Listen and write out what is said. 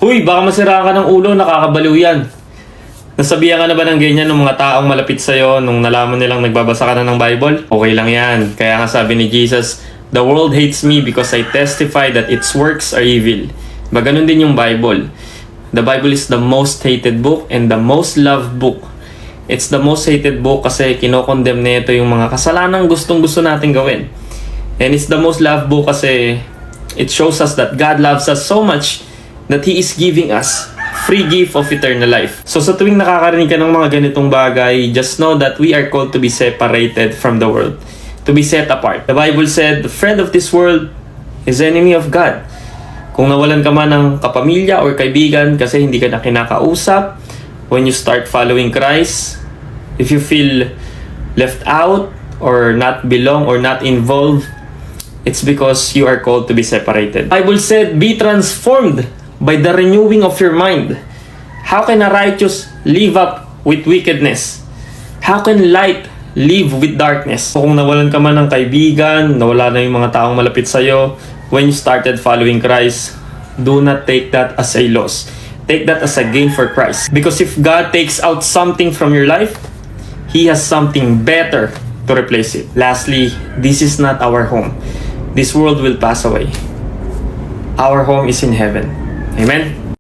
Huy, baka masira ka ng ulo, nakakabaliw yan. Nasabihan ka na ba ng ganyan ng mga taong malapit sa'yo nung nalaman nilang nagbabasa ka na ng Bible? Okay lang yan. Kaya nga sabi ni Jesus, "The world hates me because I testify that its works are evil." Ganun din yung Bible. The Bible is the most hated book and the most loved book. It's the most hated book kasi kinokondemn nito yung mga kasalanang gustong-gusto natin gawin. And it's the most loved book kasi it shows us that God loves us so much that He is giving us free gift of eternal life. So sa tuwing nakakarinig ka ng mga ganitong bagay, just know that we are called to be separated from the world, to be set apart. The Bible said, "The friend of this world is enemy of God." Kung nawalan ka man ng kapamilya or kaibigan kasi hindi ka na kinakausap, when you start following Christ, if you feel left out or not belong or not involved, it's because you are called to be separated. The Bible said, "Be transformed by the renewing of your mind." How can a righteous live up with wickedness? How can light live with darkness? Kung nawalan ka man ng kaibigan, nawala na yung mga taong malapit sa'yo, when you started following Christ, do not take that as a loss. Take that as a gain for Christ. Because if God takes out something from your life, He has something better to replace it. Lastly, this is not our home. This world will pass away. Our home is in heaven. Amen?